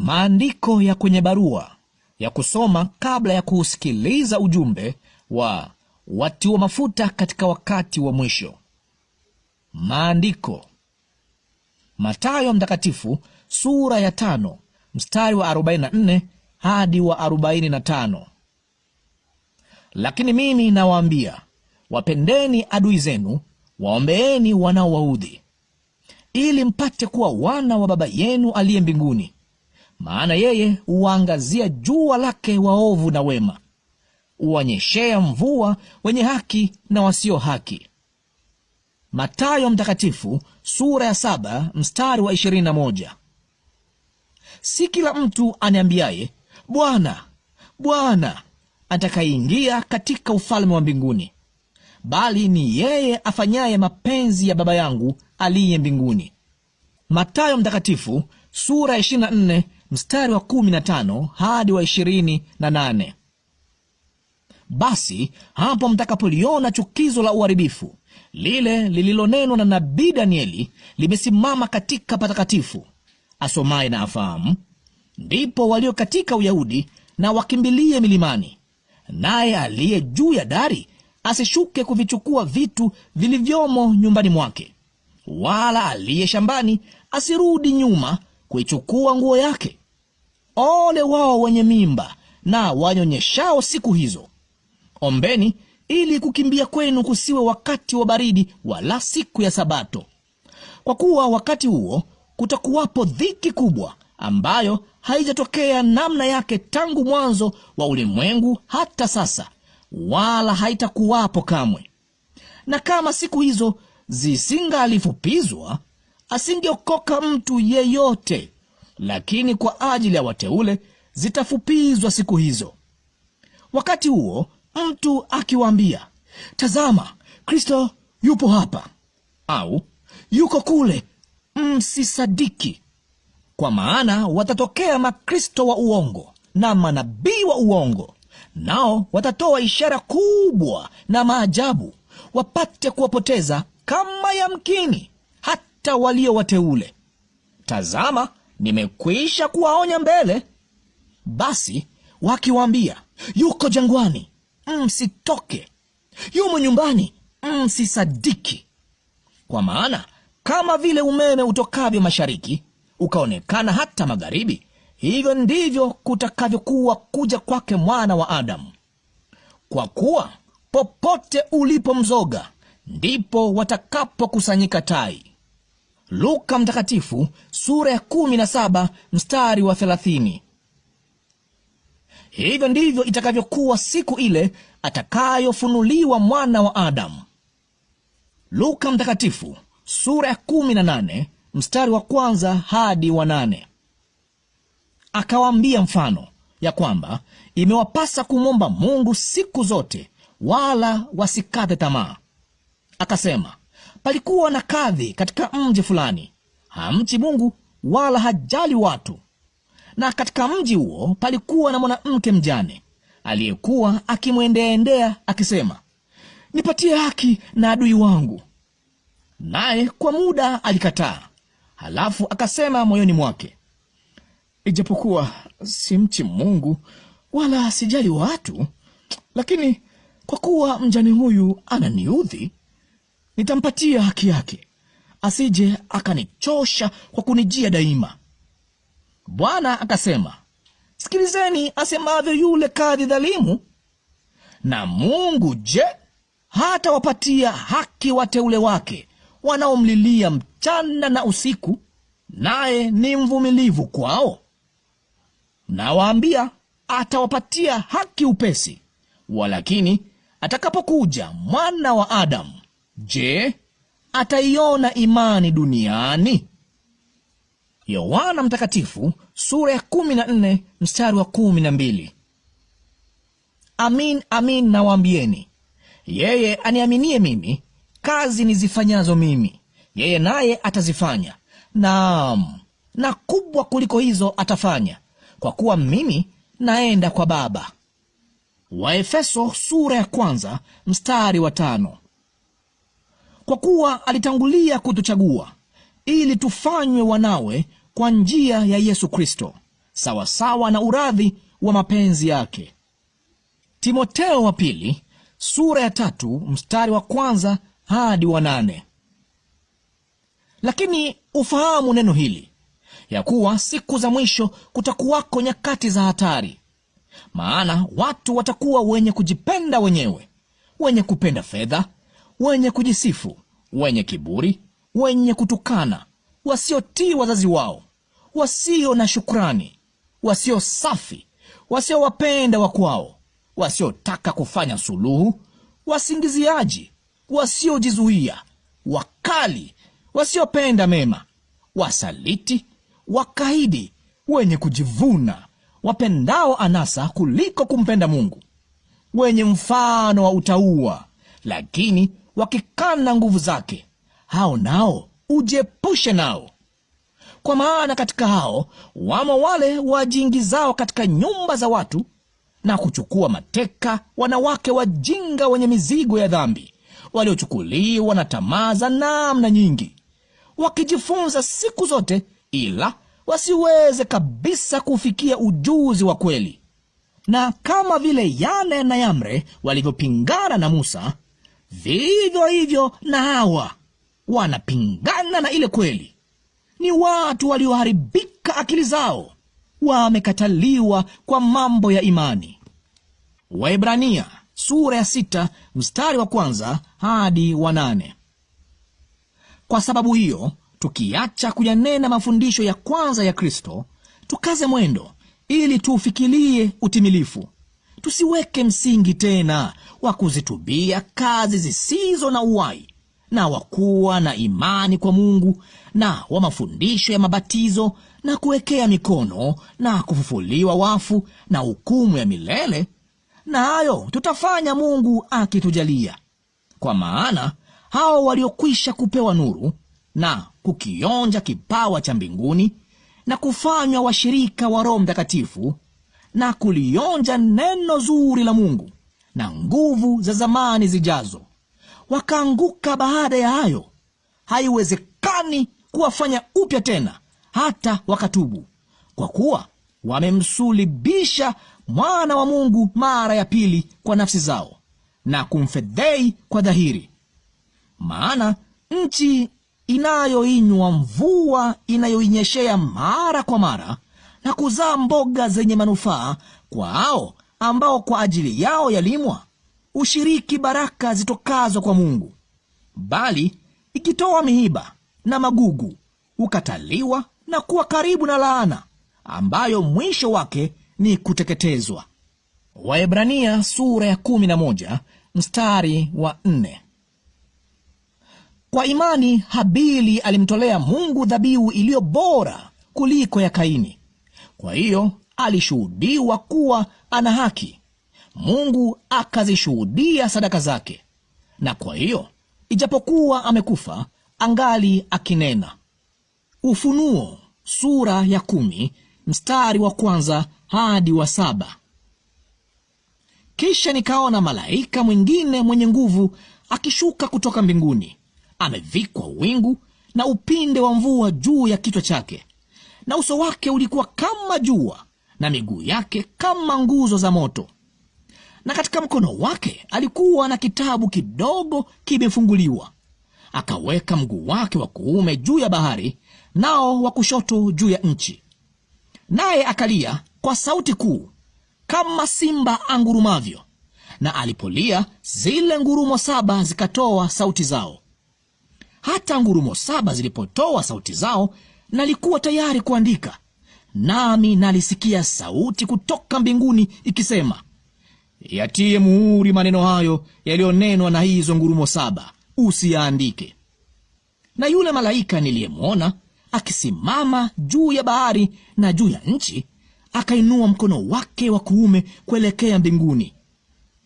maandiko ya kwenye barua ya kusoma kabla ya kusikiliza ujumbe wa watiwa mafuta katika wakati wa mwisho. Maandiko: Mathayo mtakatifu sura ya 5 mstari wa 44 hadi wa 45. Lakini mimi nawaambia, wapendeni adui zenu, waombeeni wanaowaudhi, ili mpate kuwa wana wa Baba yenu aliye mbinguni. Maana yeye huwaangazia jua lake waovu na wema, huwanyeshea mvua wenye haki na wasio haki. Mathayo mtakatifu sura ya 7 mstari wa 21. Si kila mtu aniambiaye, Bwana, Bwana, atakayeingia katika ufalme wa mbinguni, bali ni yeye afanyaye mapenzi ya Baba yangu aliye mbinguni. Mathayo mtakatifu sura ya 24 mstari wa 15 hadi wa 28. Basi hapo mtakapoliona chukizo la uharibifu lile lililonenwa na nabii Danieli limesimama katika patakatifu, asomaye na afahamu, ndipo walio katika Uyahudi na wakimbilie milimani, naye aliye juu ya dari asishuke kuvichukua vitu vilivyomo nyumbani mwake, wala aliye shambani asirudi nyuma kuichukua nguo yake. Ole wao wenye mimba na wanyonyeshao siku hizo! Ombeni ili kukimbia kwenu kusiwe wakati wa baridi, wala siku ya Sabato, kwa kuwa wakati huo kutakuwapo dhiki kubwa, ambayo haijatokea namna yake tangu mwanzo wa ulimwengu hata sasa, wala haitakuwapo kamwe. Na kama siku hizo zisingalifupizwa, asingeokoka mtu yeyote, lakini kwa ajili ya wateule zitafupizwa siku hizo. Wakati huo mtu akiwaambia, tazama, Kristo yupo hapa, au yuko kule, msisadiki. Kwa maana watatokea makristo wa uongo na manabii wa uongo, nao watatoa ishara kubwa na maajabu, wapate kuwapoteza kama yamkini hata walio wateule. Tazama, nimekwisha kuwaonya mbele. Basi wakiwaambia, yuko jangwani, msitoke; yumo nyumbani, msisadiki. Kwa maana kama vile umeme utokavyo mashariki ukaonekana hata magharibi, hivyo ndivyo kutakavyokuwa kuja kwake Mwana wa Adamu. Kwa kuwa popote ulipo mzoga, ndipo watakapokusanyika tai. Luka mtakatifu sura ya 17 mstari wa 30. Hivyo ndivyo itakavyokuwa siku ile atakayofunuliwa Mwana wa Adamu. Luka mtakatifu sura ya 18 mstari wa 1 hadi wa 8. Akawaambia mfano ya kwamba imewapasa kumwomba Mungu siku zote, wala wasikate tamaa. Akasema, palikuwa na kadhi katika mji fulani, hamchi Mungu wala hajali watu. Na katika mji huo palikuwa na mwanamke mjane aliyekuwa akimwendeendea akisema, nipatie haki na adui wangu. Naye kwa muda alikataa. Halafu akasema moyoni mwake, ijapokuwa simchi Mungu wala sijali watu, lakini kwa kuwa mjane huyu ananiudhi, nitampatia haki yake, asije akanichosha kwa kunijia daima. Bwana akasema, sikilizeni asemavyo yule kadhi dhalimu. Na Mungu je, hata wapatia haki wateule wake wanaomlilia mchana na usiku, naye ni mvumilivu kwao? Nawaambia, atawapatia haki upesi. Walakini atakapokuja Mwana wa Adamu, je, ataiona imani duniani? Yohana mtakatifu sura ya 14 mstari wa 12. Amin, amin nawaambieni, yeye aniaminie mimi, kazi nizifanyazo mimi yeye naye atazifanya, naam, na kubwa kuliko hizo atafanya, kwa kuwa mimi naenda kwa Baba. Waefeso sura ya 1 mstari wa 5. Kwa kuwa alitangulia kutuchagua ili tufanywe wanawe kwa njia ya Yesu Kristo, sawasawa na uradhi wa mapenzi yake. Timotheo wa pili sura ya 3 mstari wa 1 hadi wa 8. Lakini ufahamu neno hili, ya kuwa siku za mwisho kutakuwako nyakati za hatari. Maana watu watakuwa wenye kujipenda wenyewe, wenye kupenda fedha, wenye kujisifu, wenye kiburi, wenye kutukana, wasiotii wazazi wao, wasio na shukrani, wasio safi, wasiowapenda wakwao, wasiotaka kufanya suluhu, wasingiziaji, wasiojizuia, wakali, wasiopenda mema, wasaliti, wakaidi, wenye kujivuna, wapendao anasa kuliko kumpenda Mungu, wenye mfano wa utauwa, lakini wakikana nguvu zake. Hao nao ujiepushe nao. Kwa maana katika hao wamo wale wajiingizao katika nyumba za watu na kuchukua mateka wanawake wajinga wenye mizigo ya dhambi, waliochukuliwa na tamaa za namna nyingi, wakijifunza siku zote, ila wasiweze kabisa kufikia ujuzi wa kweli. Na kama vile Yane na Yamre walivyopingana na Musa, vivyo hivyo na hawa wanapingana na ile kweli. Ni watu walioharibika akili zao, wamekataliwa kwa mambo ya imani. Waebrania sura ya 6 mstari wa 1 hadi wa 8. Kwa sababu hiyo, tukiacha kuyanena mafundisho ya kwanza ya Kristo, tukaze mwendo ili tuufikilie utimilifu. Tusiweke msingi tena wa kuzitubia kazi zisizo na uhai, na wakuwa na imani kwa Mungu, na wa mafundisho ya mabatizo na kuwekea mikono na kufufuliwa wafu na hukumu ya milele, na hayo tutafanya Mungu akitujalia. Kwa maana hao waliokwisha kupewa nuru na kukionja kipawa cha mbinguni na kufanywa washirika wa Roho Mtakatifu na kulionja neno zuri la Mungu na nguvu za zamani zijazo, wakaanguka baada ya hayo, haiwezekani kuwafanya upya tena hata wakatubu, kwa kuwa wamemsulibisha mwana wa Mungu mara ya pili kwa nafsi zao, na kumfedhei kwa dhahiri. Maana nchi inayoinywa mvua inayoinyeshea mara kwa mara na kuzaa mboga zenye manufaa kwa hao ambao kwa ajili yao yalimwa, ushiriki baraka zitokazo kwa Mungu, bali ikitoa miiba na magugu, ukataliwa na kuwa karibu na laana, ambayo mwisho wake ni kuteketezwa. Waebrania sura ya 11 mstari wa 4. Kwa imani Habili alimtolea Mungu dhabihu iliyo bora kuliko ya Kaini. Kwa hiyo alishuhudiwa kuwa ana haki, Mungu akazishuhudia sadaka zake, na kwa hiyo ijapokuwa amekufa angali akinena. Ufunuo sura ya 10 mstari wa 1 hadi wa 7. Kisha nikaona malaika mwingine mwenye nguvu akishuka kutoka mbinguni, amevikwa wingu na upinde wa mvua juu ya kichwa chake, na uso wake ulikuwa kama jua, na miguu yake kama nguzo za moto. Na katika mkono wake alikuwa na kitabu kidogo kimefunguliwa. Akaweka mguu wake wa kuume juu ya bahari, nao wa kushoto juu ya nchi. Naye akalia kwa sauti kuu kama simba angurumavyo, na alipolia zile ngurumo 7 zikatoa sauti zao. Hata ngurumo 7 zilipotoa sauti zao, nalikuwa tayari kuandika, nami nalisikia sauti kutoka mbinguni ikisema, yatie muhuri maneno hayo yaliyonenwa na hizo ngurumo 7, usiyaandike. Na yule malaika niliyemwona akisimama juu ya bahari na juu ya nchi, akainua mkono wake wa kuume kuelekea mbinguni,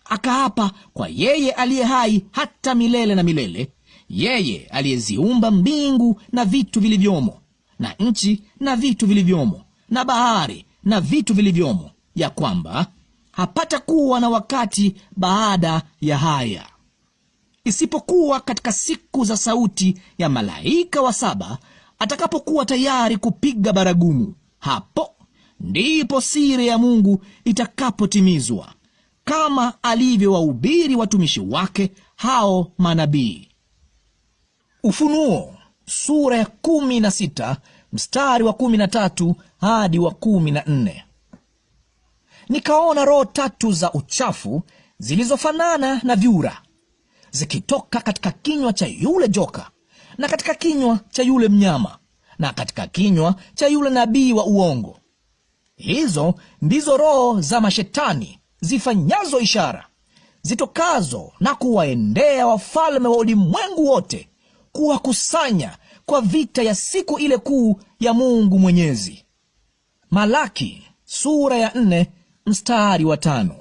akaapa kwa yeye aliye hai hata milele na milele, yeye aliyeziumba mbingu na vitu vilivyomo, na nchi na vitu vilivyomo, na bahari na vitu vilivyomo, ya kwamba hapata kuwa na wakati baada ya haya, isipokuwa katika siku za sauti ya malaika wa 7 atakapokuwa tayari kupiga baragumu. Hapo ndipo siri ya Mungu itakapotimizwa, kama alivyowahubiri watumishi wake hao manabii. Ufunuo sura ya 16 mstari wa 13 hadi wa 14. Nikaona roho tatu za uchafu zilizofanana na vyura zikitoka katika kinywa cha yule joka, na katika kinywa cha yule mnyama, na katika kinywa cha yule nabii wa uongo. Hizo ndizo roho za mashetani zifanyazo ishara, zitokazo na kuwaendea wafalme wa ulimwengu wote, kuwakusanya kwa vita ya siku ile kuu ya Mungu Mwenyezi. Malaki sura ya 4 mstari wa 5.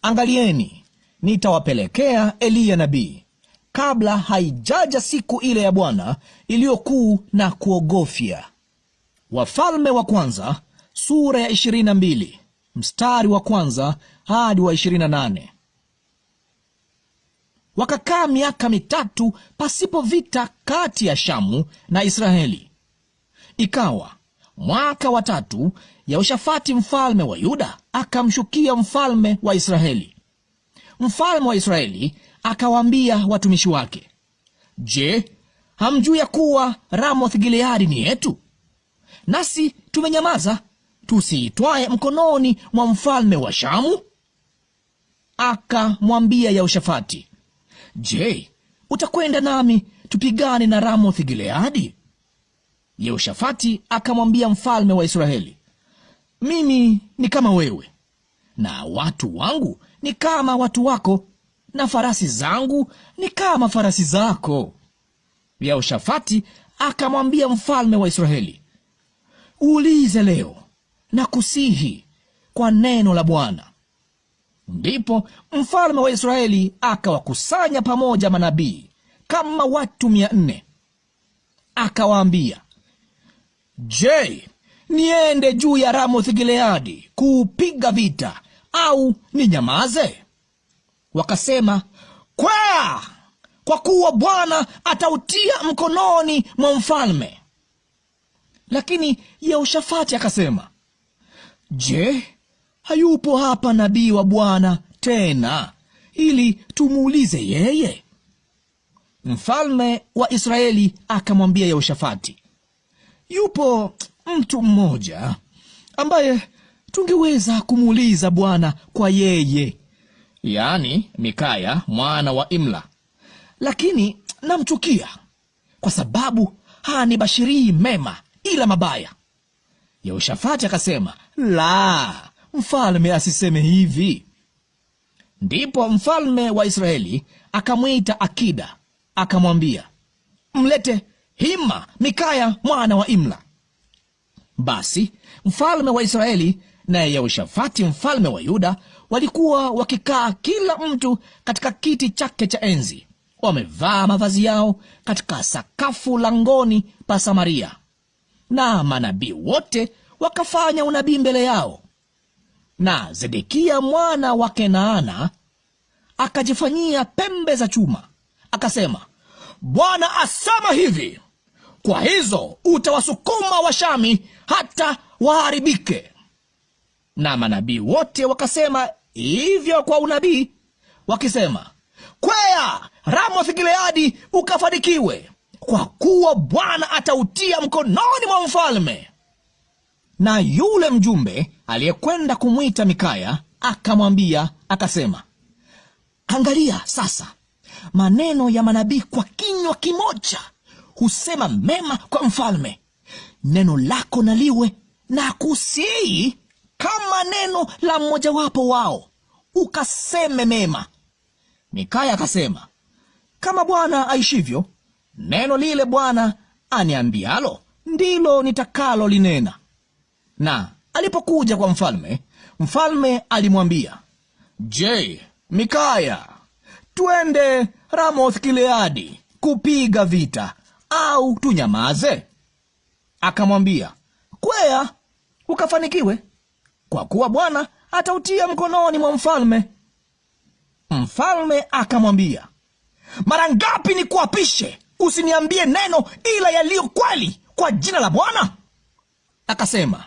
Angalieni, nitawapelekea Eliya nabii kabla haijaja siku ile ya Bwana iliyokuu na kuogofya. Wafalme wa kwanza sura ya 22 mstari wa 1 hadi wa 28. Wakakaa miaka 3 pasipo vita kati ya Shamu na Israeli. Ikawa mwaka wa 3 Yehoshafati mfalme wa Yuda akamshukia mfalme wa Israeli. Mfalme wa Israeli akawaambia watumishi wake, "Je, hamjui ya kuwa Ramoth Gileadi ni yetu? Nasi tumenyamaza tusiitwae mkononi mwa mfalme wa Shamu?" Akamwambia Yehoshafati, "Je, utakwenda nami tupigane na Ramoth Gileadi?" Yehoshafati akamwambia mfalme wa Israeli, "Mimi ni kama wewe, na watu wangu ni kama watu wako, na farasi zangu ni kama farasi zako." Yehoshafati akamwambia mfalme wa Israeli, "Uulize leo na kusihi kwa neno la Bwana." Ndipo mfalme wa Israeli akawakusanya pamoja manabii kama watu 400. Akawaambia, "Je, niende juu ya Ramoth Gileadi kuupiga vita, au ninyamaze?" Wakasema, "Kwea, kwa kuwa Bwana atautia mkononi mwa mfalme." Lakini Yehoshafati akasema, "Je, hayupo hapa nabii wa Bwana tena, ili tumuulize yeye?" Mfalme wa Israeli akamwambia Yehoshafati, "Yupo mtu mmoja ambaye tungeweza kumuuliza Bwana kwa yeye, yaani Mikaya mwana wa Imla, lakini namchukia kwa sababu hanibashirii mema ila mabaya." Yehoshafati akasema, "La, mfalme asiseme hivi." Ndipo mfalme wa Israeli akamwita akida, akamwambia, "Mlete hima Mikaya mwana wa Imla." Basi mfalme wa Israeli na Yehoshafati mfalme wa Yuda walikuwa wakikaa kila mtu katika kiti chake cha enzi, wamevaa mavazi yao katika sakafu langoni pa Samaria. Na manabii wote wakafanya unabii mbele yao. Na Zedekia mwana wa Kenaana akajifanyia pembe za chuma, akasema, "Bwana asema hivi, kwa hizo utawasukuma Washami hata waharibike." Na manabii wote wakasema hivyo kwa unabii, wakisema, "Kwea Ramoth Gileadi ukafanikiwe, kwa kuwa Bwana atautia mkononi mwa mfalme." Na yule mjumbe aliyekwenda kumwita Mikaya akamwambia, akasema, "Angalia sasa, maneno ya manabii kwa kinywa kimoja husema mema kwa mfalme. Neno lako na liwe na kusihi kama neno la mmojawapo wao, ukaseme mema." Mikaya akasema, "Kama Bwana aishivyo, neno lile Bwana aniambialo ndilo nitakalo linena." Na alipokuja kwa mfalme, mfalme alimwambia, "Je, Mikaya, twende Ramoth Gileadi kupiga vita, au tunyamaze?" Akamwambia, "Kwea ukafanikiwe, kwa kuwa Bwana atautia mkononi mwa mfalme." Mfalme akamwambia, "Mara ngapi nikuapishe usiniambie neno ila yaliyo kweli kwa jina la Bwana?" Akasema,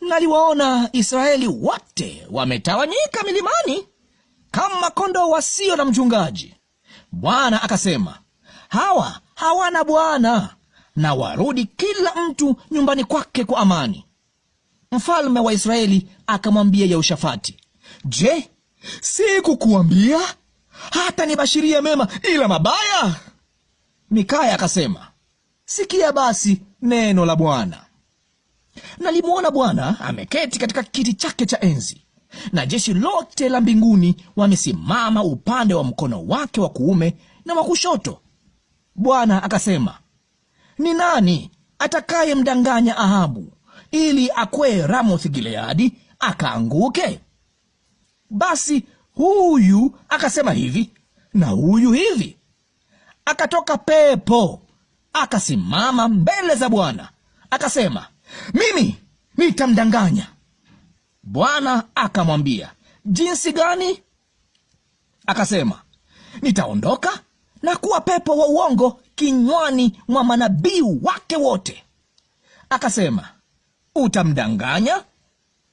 Naliwaona Israeli wote wametawanyika milimani kama kondoo wasio na mchungaji. Bwana akasema, hawa hawana bwana, na warudi kila mtu nyumbani kwake kwa amani. Mfalme wa Israeli akamwambia Yehoshafati, je, sikukuambia hata nibashirie mema ila mabaya? Mikaya akasema, sikia basi neno la Bwana. Nalimwona Bwana ameketi katika kiti chake cha enzi, na jeshi lote la mbinguni wamesimama upande wa mkono wake wa kuume na wa kushoto. Bwana akasema, ni nani atakayemdanganya Ahabu ili akwee Ramoth-Gileadi akaanguke? Basi huyu akasema hivi na huyu hivi. Akatoka pepo akasimama mbele za Bwana akasema, mimi nitamdanganya. Bwana akamwambia, jinsi gani? Akasema, nitaondoka na kuwa pepo wa uongo kinywani mwa manabii wake wote. Akasema, utamdanganya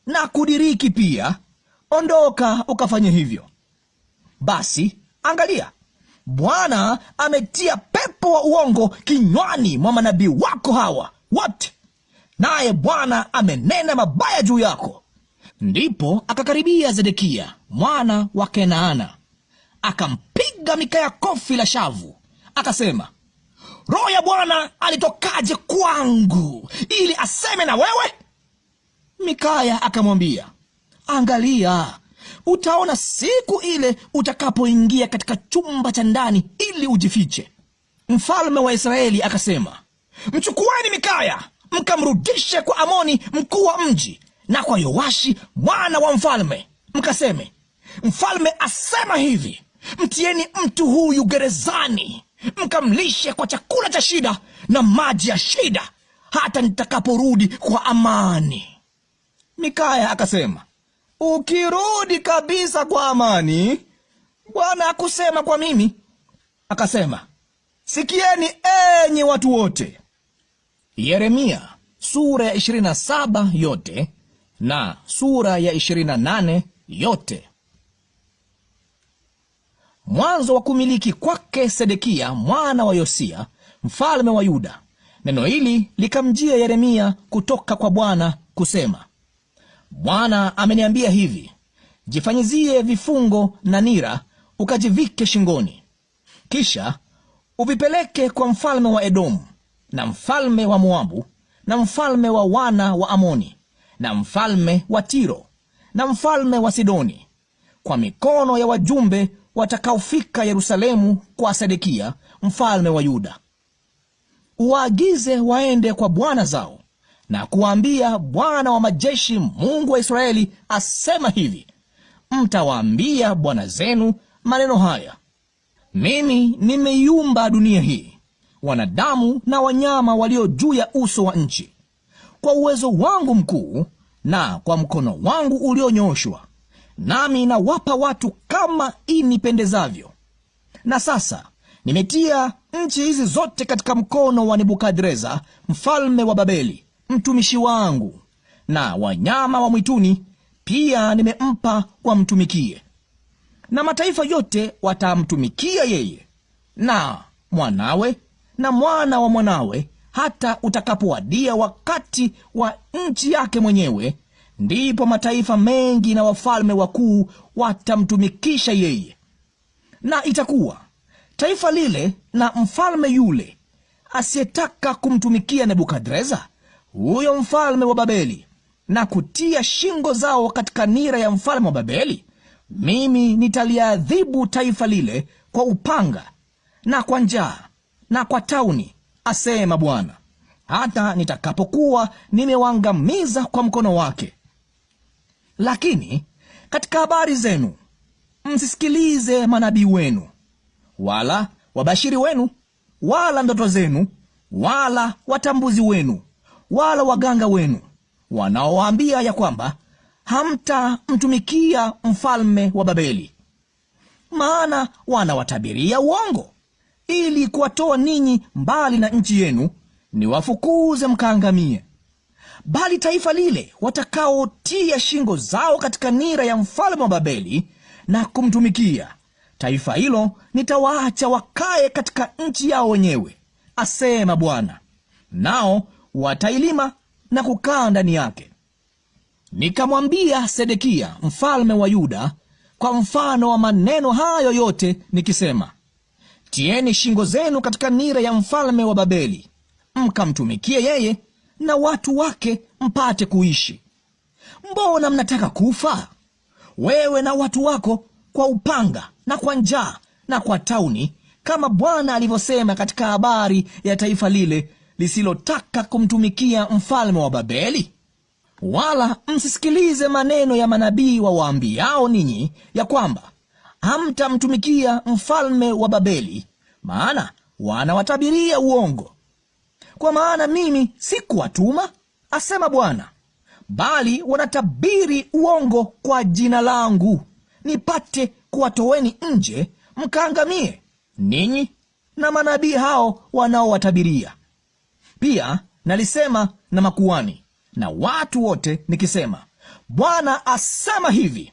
na kudiriki pia. Ondoka ukafanye hivyo. Basi angalia, Bwana ametia pepo wa uongo kinywani mwa manabii wako hawa wote, naye Bwana amenena mabaya juu yako. Ndipo akakaribia Zedekia mwana wa Kenaana, akampiga Mikaya kofi la shavu, akasema, Roho ya Bwana alitokaje kwangu ili aseme na wewe? Mikaya akamwambia, angalia, utaona siku ile utakapoingia katika chumba cha ndani ili ujifiche. Mfalme wa Israeli akasema, mchukueni Mikaya mkamrudishe kwa Amoni mkuu wa mji na kwa Yoashi mwana wa mfalme, mkaseme, mfalme asema hivi, mtieni mtu huyu gerezani, mkamlishe kwa chakula cha shida na maji ya shida hata nitakaporudi kwa amani. Mikaya akasema, ukirudi kabisa kwa amani, Bwana hakusema kwa mimi. Akasema, sikieni enyi watu wote. Yeremia sura ya 27 yote na sura ya 28 yote. Mwanzo wa kumiliki kwake Sedekia mwana wa Yosia mfalme wa Yuda, neno hili likamjia Yeremia kutoka kwa Bwana kusema, Bwana ameniambia hivi, jifanyizie vifungo na nira ukajivike shingoni, kisha uvipeleke kwa mfalme wa Edomu na mfalme wa Moabu na mfalme wa wana wa Amoni na mfalme wa Tiro na mfalme wa Sidoni, kwa mikono ya wajumbe watakaofika Yerusalemu kwa Sedekia mfalme wa Yuda. Uagize waende kwa bwana zao na kuwaambia, Bwana wa majeshi, Mungu wa Israeli asema hivi, mtawaambia bwana zenu maneno haya, mimi nimeiumba dunia hii, wanadamu na wanyama walio juu ya uso wa nchi, kwa uwezo wangu mkuu na kwa mkono wangu ulionyooshwa, nami nawapa watu kama inipendezavyo. Na sasa nimetia nchi hizi zote katika mkono wa Nebukadreza mfalme wa Babeli mtumishi wangu, na wanyama wa mwituni pia nimempa wamtumikie, na mataifa yote watamtumikia yeye na mwanawe na mwana wa mwanawe, hata utakapowadia wakati wa nchi yake mwenyewe, ndipo mataifa mengi na wafalme wakuu watamtumikisha yeye. Na itakuwa taifa lile na mfalme yule asiyetaka kumtumikia Nebukadreza huyo mfalme wa Babeli na kutia shingo zao katika nira ya mfalme wa Babeli, mimi nitaliadhibu taifa lile kwa upanga na kwa njaa na kwa tauni, asema Bwana, hata nitakapokuwa nimewaangamiza kwa mkono wake. Lakini katika habari zenu msisikilize manabii wenu, wala wabashiri wenu, wala ndoto zenu, wala watambuzi wenu, wala waganga wenu, wanaowaambia ya kwamba hamtamtumikia mfalme wa Babeli. Maana wanawatabiria uongo, ili kuwatoa ninyi mbali na nchi yenu, niwafukuze mkaangamie. bali taifa lile watakaotia shingo zao katika nira ya mfalme wa Babeli na kumtumikia, taifa hilo nitawaacha wakae katika nchi yao wenyewe, asema Bwana, nao watailima na kukaa ndani yake. Nikamwambia Sedekia mfalme wa Yuda kwa mfano wa maneno hayo yote nikisema, tieni shingo zenu katika nira ya mfalme wa Babeli, mkamtumikie yeye na watu wake mpate kuishi. Mbona mnataka kufa, wewe na watu wako, kwa upanga na kwa njaa na kwa tauni, kama Bwana alivyosema katika habari ya taifa lile lisilotaka kumtumikia mfalme wa Babeli? Wala msisikilize maneno ya manabii wawaambiao ninyi ya kwamba hamtamtumikia mfalme wa Babeli, maana wanawatabiria uongo. Kwa maana mimi sikuwatuma, asema Bwana, bali wanatabiri uongo kwa jina langu, nipate kuwatoweni nje mkaangamie, ninyi na manabii hao wanaowatabiria. Pia nalisema na makuhani na watu wote nikisema, Bwana asema hivi,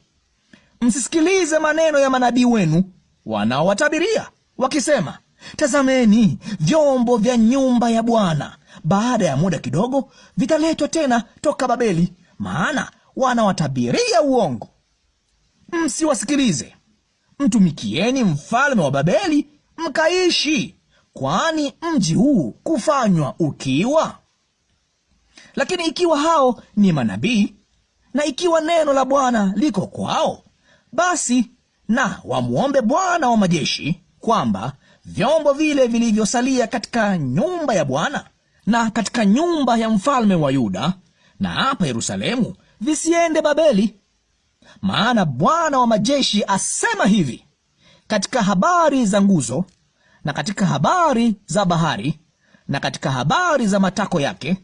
msisikilize maneno ya manabii wenu wanaowatabiria wakisema, tazameni, vyombo vya nyumba ya Bwana baada ya muda kidogo vitaletwa tena toka Babeli, maana wanawatabiria uongo. Msiwasikilize. Mtumikieni mfalme wa Babeli mkaishi, kwani mji huu kufanywa ukiwa. Lakini ikiwa hao ni manabii, na ikiwa neno la Bwana liko kwao, basi na wamwombe Bwana wa majeshi kwamba vyombo vile vilivyosalia katika nyumba ya Bwana na katika nyumba ya mfalme wa Yuda na hapa Yerusalemu visiende Babeli. Maana Bwana wa majeshi asema hivi, katika habari za nguzo na katika habari za bahari na katika habari za matako yake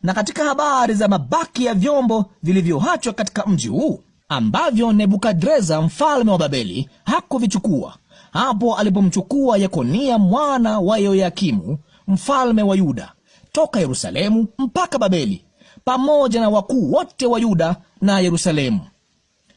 na katika habari za mabaki ya vyombo vilivyoachwa katika mji huu, ambavyo Nebukadreza mfalme wa Babeli hakuvichukua hapo alipomchukua Yekonia mwana wa Yoyakimu mfalme wa Yuda toka Yerusalemu mpaka Babeli, pamoja na wakuu wote wa Yuda na Yerusalemu.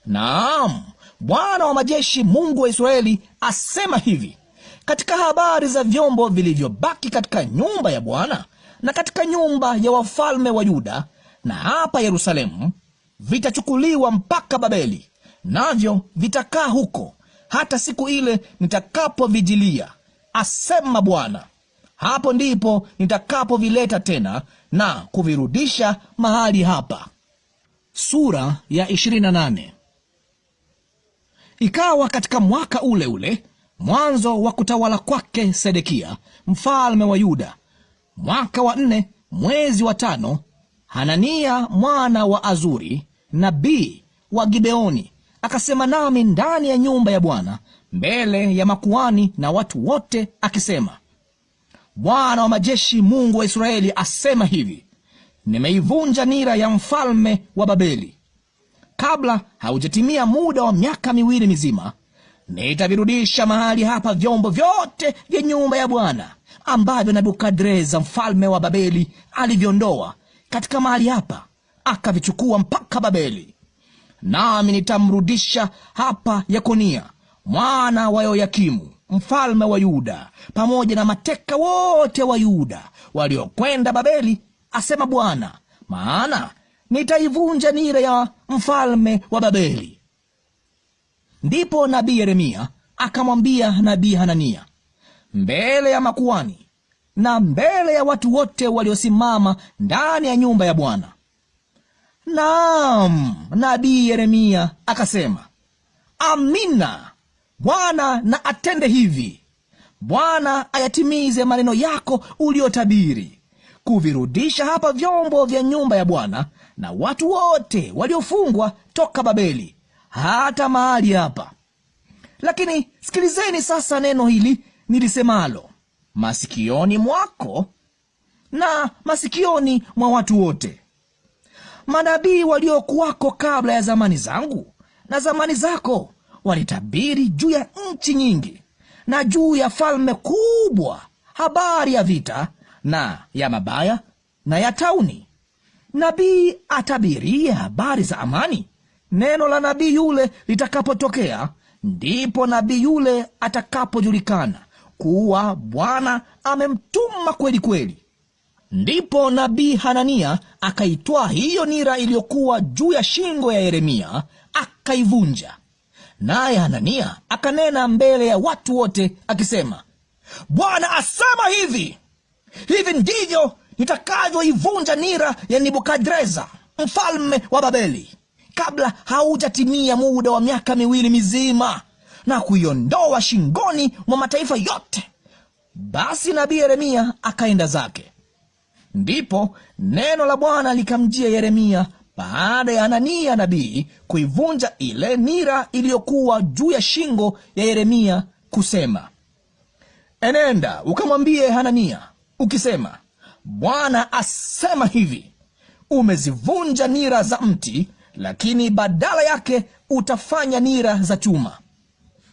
Naam, Bwana wa majeshi, Mungu wa Israeli, asema hivi, katika habari za vyombo vilivyobaki katika nyumba ya Bwana na katika nyumba ya wafalme wa Yuda na hapa Yerusalemu, vitachukuliwa mpaka Babeli, navyo vitakaa huko hata siku ile nitakapovijilia, asema Bwana. Hapo ndipo nitakapovileta tena na kuvirudisha mahali hapa. Sura ya 28. Ikawa katika mwaka ule ule, mwanzo wa kutawala kwake Sedekia mfalme wa Yuda, mwaka wa 4, mwezi wa 5, Hanania mwana wa Azuri nabii wa Gibeoni akasema nami ndani ya nyumba ya Bwana mbele ya makuhani na watu wote akisema, Bwana wa majeshi, Mungu wa Israeli, asema hivi, nimeivunja nira ya mfalme wa Babeli. Kabla haujatimia muda wa miaka 2 mizima, nitavirudisha mahali hapa vyombo vyote vya nyumba ya Bwana ambavyo Nebukadreza mfalme wa Babeli aliviondoa katika mahali hapa akavichukua mpaka Babeli. Nami nitamrudisha hapa Yekonia mwana wa Yoyakimu mfalme wa Yuda pamoja na mateka wote wa Yuda waliokwenda Babeli, asema Bwana, maana nitaivunja nira ya mfalme wa Babeli. Ndipo nabii Yeremia akamwambia nabii Hanania mbele ya makuhani na mbele ya watu wote waliosimama ndani ya nyumba ya Bwana. Naam, nabii Yeremia akasema, Amina, Bwana na atende hivi. Bwana ayatimize maneno yako uliotabiri, kuvirudisha hapa vyombo vya nyumba ya Bwana na watu wote waliofungwa toka Babeli hata mahali hapa. Lakini sikilizeni sasa neno hili nilisemalo masikioni mwako na masikioni mwa watu wote. Manabii waliokuwako kabla ya zamani zangu na zamani zako walitabiri juu ya nchi nyingi na juu ya falme kubwa habari ya vita na ya mabaya na ya tauni. nabii atabirie habari za amani. Neno la nabii yule litakapotokea, ndipo nabii yule atakapojulikana kuwa Bwana amemtuma kweli kweli. Ndipo nabii Hanania akaitwaa hiyo nira iliyokuwa juu ya shingo ya Yeremia, akaivunja. Naye Hanania akanena mbele ya watu wote akisema, Bwana asema hivi, hivi ndivyo nitakavyoivunja nira ya Nebukadreza mfalme wa Babeli, kabla haujatimia muda wa miaka 2 mizima, na kuiondoa shingoni mwa mataifa yote. Basi nabii Yeremia akaenda zake. Ndipo neno la Bwana likamjia Yeremia baada ya Hanania nabii kuivunja ile nira iliyokuwa juu ya shingo ya Yeremia, kusema, enenda ukamwambie Hanania ukisema, Bwana asema hivi, umezivunja nira za mti, lakini badala yake utafanya nira za chuma.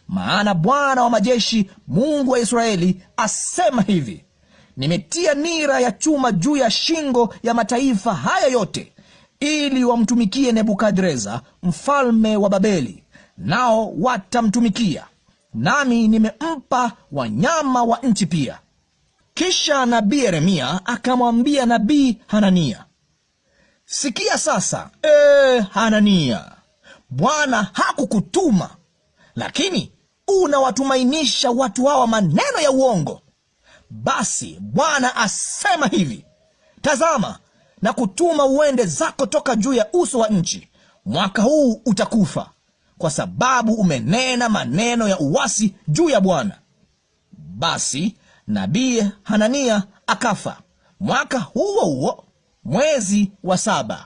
Maana Bwana wa majeshi, Mungu wa Israeli, asema hivi, nimetia nira ya chuma juu ya shingo ya mataifa haya yote, ili wamtumikie Nebukadreza mfalme wa Babeli, nao watamtumikia, nami nimempa wanyama wa nchi pia. Kisha nabii Yeremia akamwambia nabii Hanania, sikia sasa, Hanania, Bwana hakukutuma, lakini unawatumainisha watu hawa maneno ya uongo. Basi Bwana asema hivi, tazama, na kutuma uende zako toka juu ya uso wa nchi. Mwaka huu utakufa, kwa sababu umenena maneno ya uasi juu ya Bwana. Basi nabii Hanania akafa mwaka huo huo, mwezi wa 7.